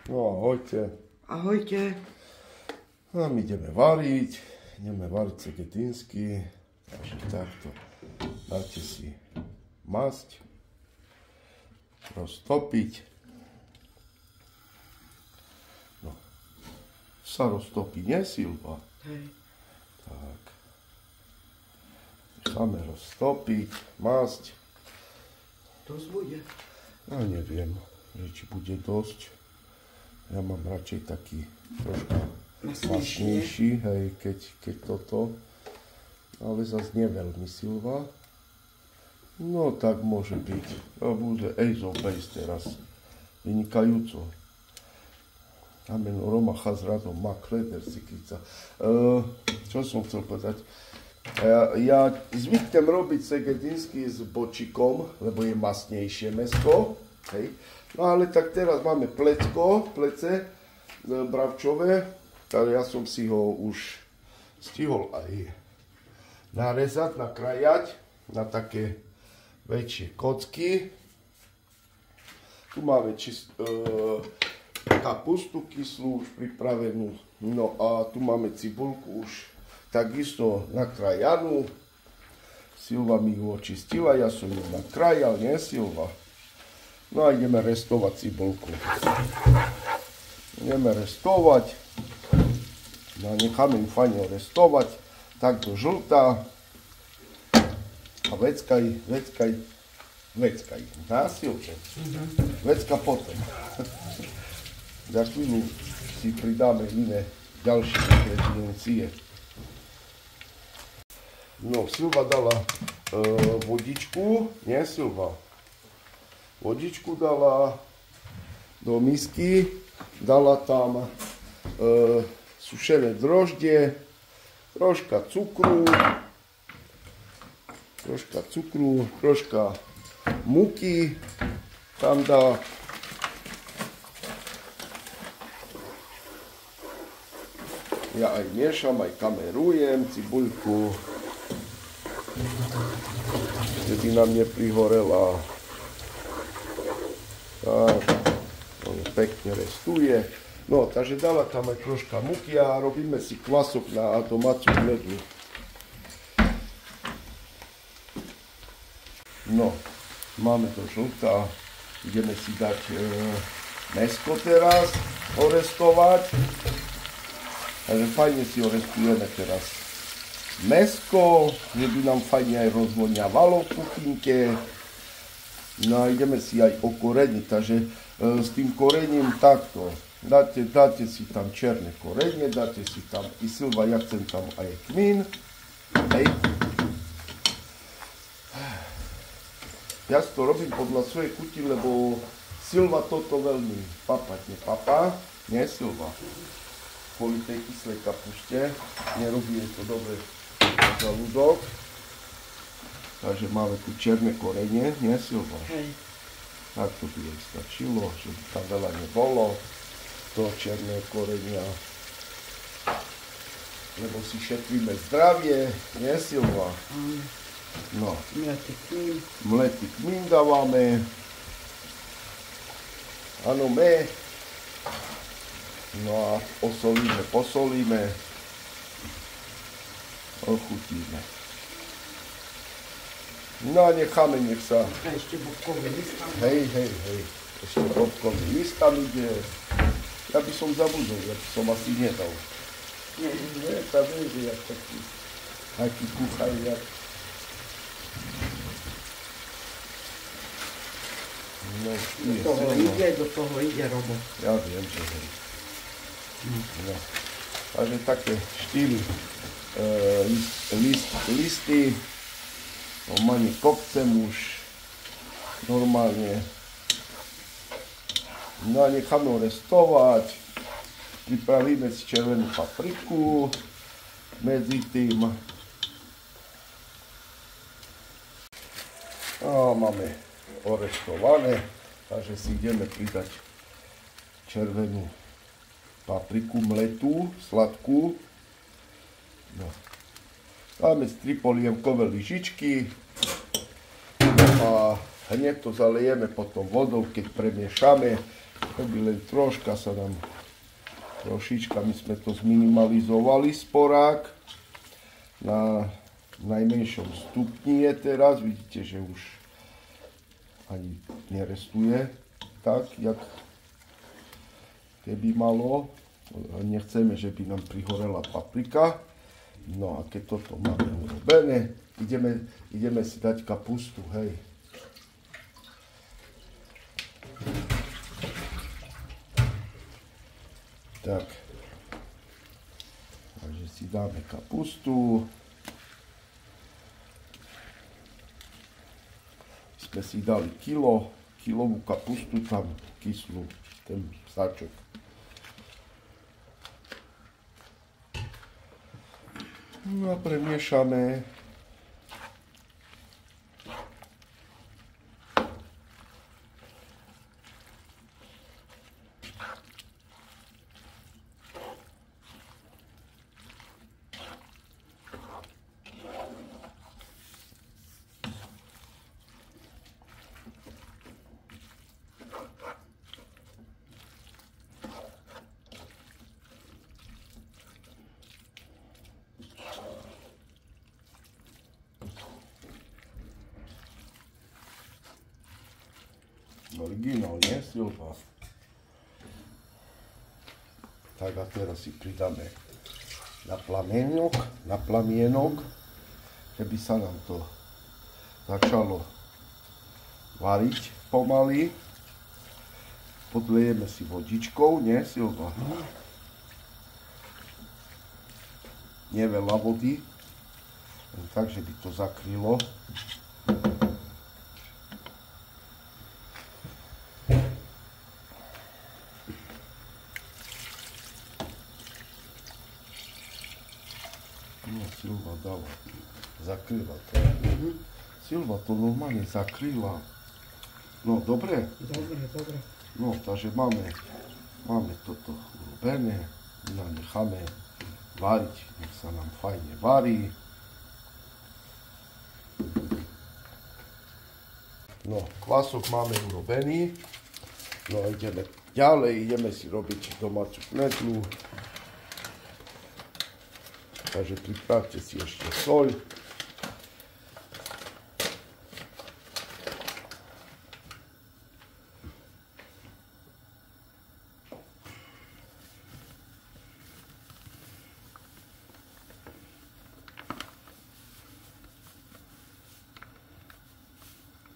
No ahojte. Ahojte. A my ideme variť cegetínsky. Takže takto. Dáte si masť. Roztopiť. No. Sa roztopí, nie Silva? Hej. Tak. Chceme roztopiť masť. Dosť bude. Ja neviem, či bude dosť. Ja mám radšej taký troška masnejší, hej, keď toto. Ale zase nie veľmi Silva. No tak môže byť. To bude Ace of Base teraz. Vynikajúco. Amen Romacha s radom Makreder Sikrica. Čo som chcel povedať? Ja zvyknem robiť cegetínsky s bočikom, lebo je masnejšie mäsko. Hej. No ale tak teraz máme plece bravčové, tak ja som si ho už stihol aj narezať, nakrajať na také väčšie kocky. Tu máme kapustu kyslú už pripravenú, no a tu máme cibulku už takisto nakrajanú. Silva mi ju očistila, ja som ju nakrajal, nie Silva? No a ideme restovať cibulku. Ideme restovať. No a necháme ju fajne restovať. Takto žltá. A veckaj. Násilne. Vecka potom. Za chvíľu si pridáme iné ďalšie ingrediencie. No, Silva dala vodičku, nie Silva? Vodičku dala do misky, dala tam sušené droždie, troška cukru, troška múky tam dá. Ja aj miešam, aj kamerujem cibuľku, keby nám neprihorela. Tak, on pekne restuje. No, takže dala tam aj troška múky a robíme si kvasok na domácu hnedu. No, máme to žltá. Ideme si dať mäsko teraz, orestovať. Takže fajne si orestujeme teraz mäsko, že by nám fajne aj rozvoňavalo v kuchynke. No a ideme si aj okoreniť, takže s tým korením takto. Dáte si tam čierne korenie, dáte si tam i Silva, ja chcem tam aj kmín. Hej. Ja si to robím podľa svojej chuti, lebo Silva toto veľmi papať nepapá. Nie Silva. Kvôli tej kyslej kapušte. Nerobí to dobre na žalúdok. Takže máme tu čierne korenie, nie Silva? Hej. Tak to by jej stačilo, že by tam veľa nebolo toho čierneho korenia. Lebo si šetríme zdravie, nie Silva? No. Mletý kmín dávame. Áno, no a posolíme. Ochutíme. No a necháme, nech sa... A ešte bobkový list tam. Hej. Ešte bobkový list tam ide. Ja by som zabudol, ja by som asi nedal. Nie, tá vieš, jak taký kuchaj, jak... No, Do toho ide, Robo. Ja viem, že hej. No. Takže také 4 listy. Normálne kopcem už normálne. No a necháme ho restovať. Pripravíme si červenú papriku medzi tým. A máme orestované, takže si ideme pridať červenú papriku mletú, sladkú. No. Dáme z 3 polievkové lyžičky a hneď to zalejeme potom vodou, keď premiešame Keby len troška sa nám, trošička, my sme to zminimalizovali sporák. Na najmenšom stupni je teraz, vidíte, že už ani nerestuje tak, jak keby malo. Nechceme, že by nám prihorela paprika. No a keď toto máme urobené, ideme si dať kapustu, hej. Tak. Takže si dáme kapustu. Sme si dali kilovú kapustu tam kyslú, ten sáčok. No a premiešame. Originál, nie, Silva? Tak a teraz si pridáme na plamienok, keby sa nám to začalo variť pomaly. Podlejeme si vodičkou, nie, Silva? Nie veľa vody, len tak, že by to zakrylo. No, Silva dala, zakryla to. Silva to normálne zakryla. No, dobre? Dobre. No, takže máme toto urobené. No, necháme variť, nech sa nám fajne varí. No, kvások máme urobený. No, ideme ďalej, ideme si robiť domácu knedlu. Takže pripravte si ešte soľ.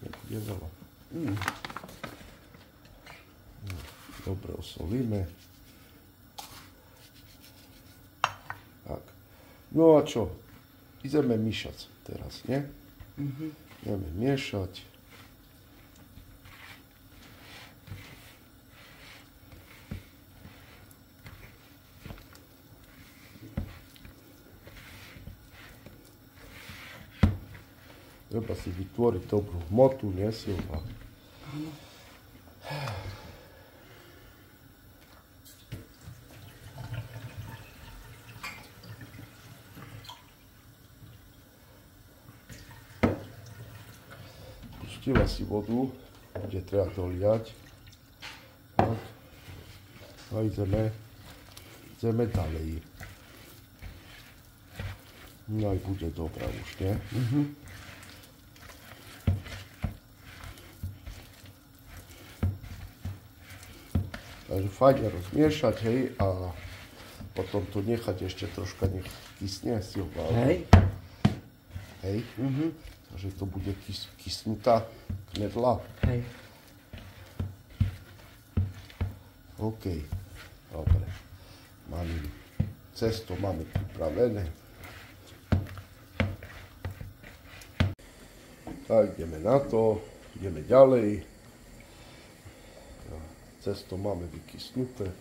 Nebude veľa. Dobre osolíme. Tak. No a čo? Ideme miešať teraz, nie? Ideme miešať. Treba si vytvoriť dobrú hmotu, nie, Silva? Pustila si vodu, bude treba to liať. Tak. A ideme ďalej. No aj bude dobrá už, nie? Takže fajne rozmiešať, hej, a potom to nechať ešte troška, nech kysne, Silva. Hej. Hej. Takže to bude kysnutá knedla. Hej. OK, dobre. Cesto máme pripravené. Tak, ideme na to, ideme ďalej. Cesto máme vykysnuté.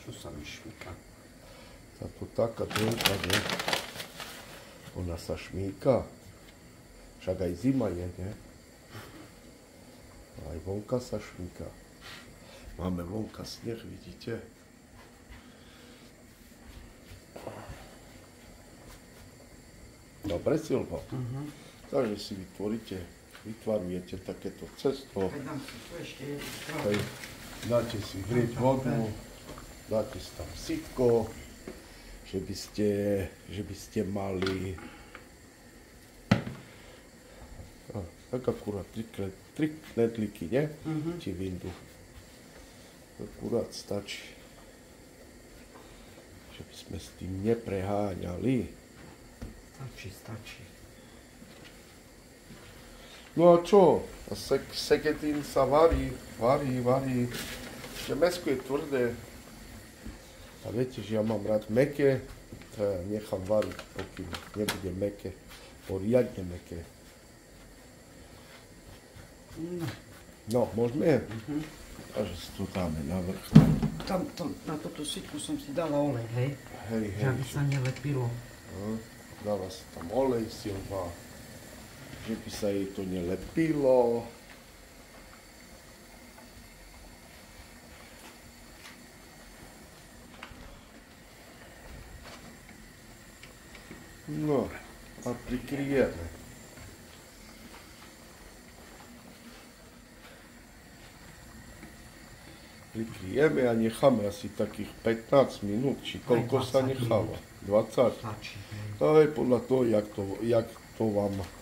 Čo sa mi šmíka? Táto taká drenka, nie? Ona sa šmíka. Však aj zima je, nie? Aj vonka sa šmíka. Máme vonka sneh, vidíte? Dobre, Silvo. Takže si vytvarujete takéto cesto. Dám si tu ešte jednu stravu. Hej, dáte si vrieť vodu, dáte si tam sytko, že by ste mali tak akurát 3 knedlíky, ne? Ti vyjdu. Akurát stačí. Že by sme s tým nepreháňali. Stačí. No a čo? Segedín sa varí. Že mäsko je tvrdé. A viete, že ja mám rád mäkké, to ja nechám variť, pokým nebude mäkké, poriadne mäkké. No, môžeme? Takže si to dáme na vrch. Tam na toto sytku som si dala olej, hej? Hej. Že aby sa nelepilo. Dáva sa tam olej, Silva, že by sa jej to nelepilo. No, a prikryjeme. Prikryjeme a necháme asi takých 15 minút, či koľko sa necháva? 20? Stačí, hej. To je podľa toho,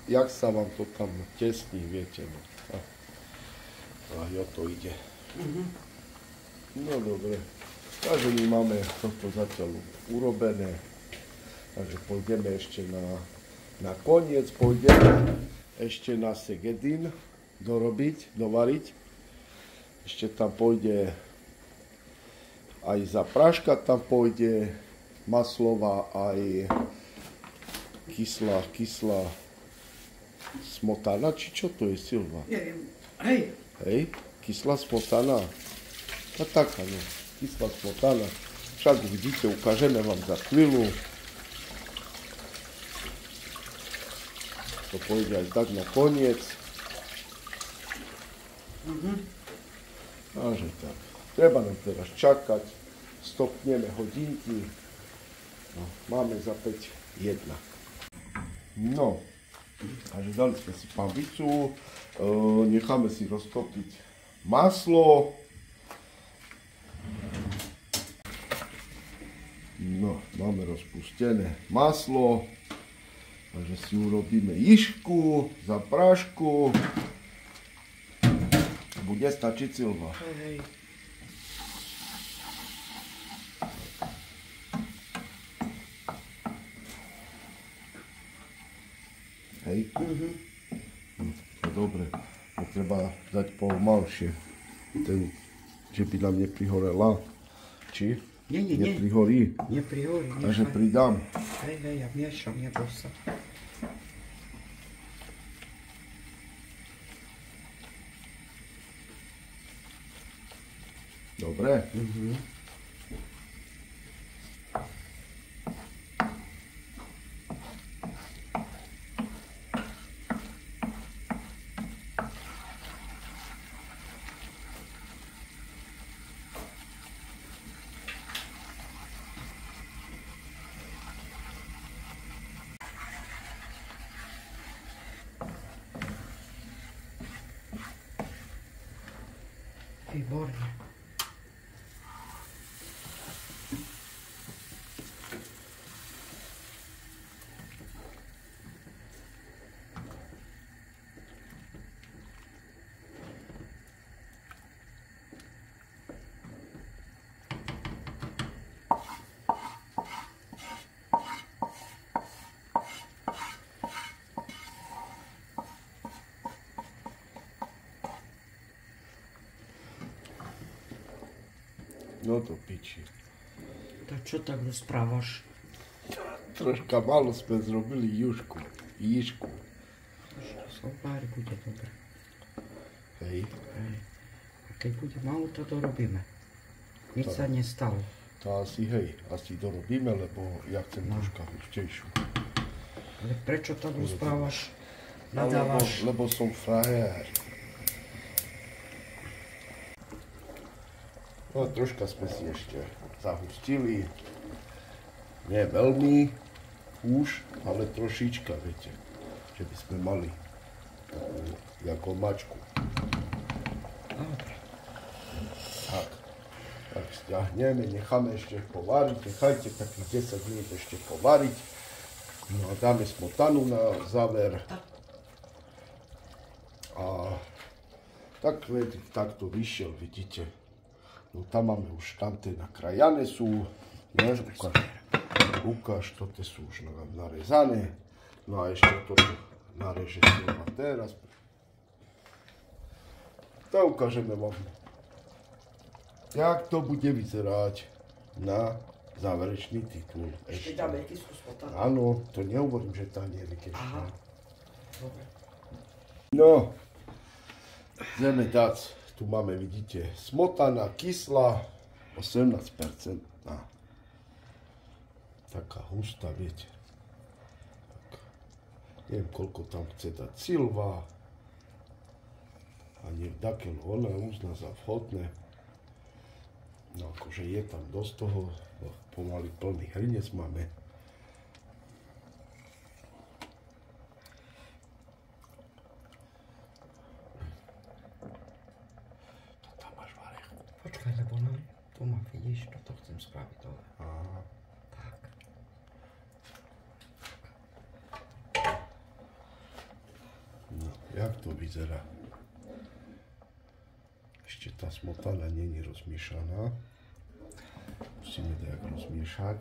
jak sa vám to tam tesní, viete. No. A jo to ide. No dobre. Takže my máme toto zatiaľ urobené. Takže pôjdeme ešte na koniec, pôjdeme ešte na segedín dovariť. Ešte tam pôjde aj zapráška, tam pôjde maslová, aj kyslá smotana, či čo to je, Silva? Neviem, hej. Hej, kyslá smotana. A taká, no, kyslá smotana. Však vidíte, ukážeme vám za chvíľu. To pôjde aj tak na koniec. Takže tak. Treba nám teraz čakať. Stopneme hodinky. No, máme za 5:01. No, takže dali sme si pambicu. Necháme si roztopiť maslo. No, máme rozpustené maslo. Takže si urobíme išku, zaprášku. Bude stačiť, Silva? Hej. Hej? No, dobre. To treba dať pomalšie. Že by nám neprihorela. Či? Nie. Neprihorí. Neprihorí. Takže pridám. Hej, ja miešam, neboj sa. Dobre? Výborne. No to piči. Tak čo tak rozprávaš? Troška málo sme zrobili jušku. Jíšku. Sopári bude dobre. Hej. Hej. A keď bude málo, to dorobíme. Nič sa nestalo. To asi dorobíme, lebo ja chcem troška hustejšiu. Ale prečo tak rozprávaš? Nadávaš? Lebo som frajer. No a troška sme si ešte zahustili. Nie veľmi už, ale trošička, viete, že by sme mali takú ako mačku. Dobre. Tak stiahneme, necháme ešte povariť, nechajte takých 10 minút ešte povariť. No a dáme smotanu na záver. A takto vyšiel, vidíte. No tam máme už tamté nakrajané sú. Ukáž, toto sú už narezané. No a ešte toto nareže Silva teraz. To ukážeme vám, jak to bude vyzerať na záverečný titul. Ešte dáme jaký kus smotany. Áno, to nehovorím, že tanierik ešte. Aha. Dobre. No, ideme dať, tu máme, vidíte, smotana kyslá, 18%. Taká hustá, viete. Tak, neviem, koľko tam chce dať Silva. A nie dakelo, ona uzná za vhodné. No akože je tam dosť toho, pomaly plný hrnec máme. To tam máš varechu. Počkaj, lebo no, tu ma vidíš, toto chcem spraviť dole. Aha. Tak. No, jak to vyzerá? Ešte tá smotana nie je rozmiešaná. Musíme to jak rozmiešať.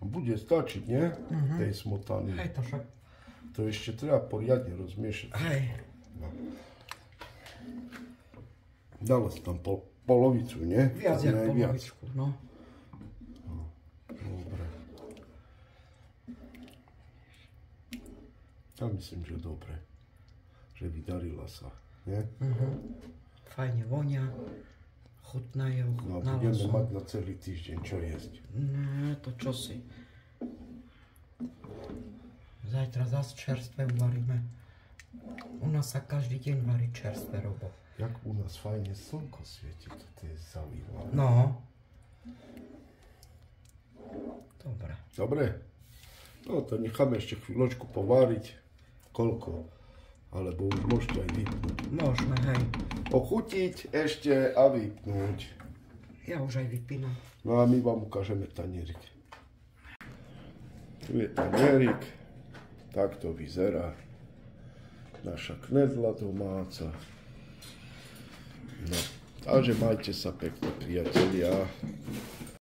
Bude stačiť, nie? Tej smotany. Hej, to však. To ešte treba poriadne rozmiešať. Hej. No. Dalo si tam polovicu, nie? Viac jak polovičku, no. Dobre. Ja myslím, že dobre. Že vydarila sa, nie? Fajne vonia. Chutnajú, No a chutnalo budeme som. mať na celý týždeň čo jesť. Ne, to čo si. Zajtra zase čerstvé uvaríme. U nás sa každý deň varí čerstvé, Robo. Jak u nás fajne slnko svieti, to je zaujímavé. No. Dobre. Dobre? No to necháme ešte chvíľočku pováriť. Koľko? Alebo už môžete aj vypnúť. Môžeme, hej. Ochutiť ešte a vypnúť. Ja už aj vypínam. No a my vám ukážeme tanierik. Tu je tanierik. Takto vyzerá naša knedla domáca. No, takže majte sa pekne, priatelia.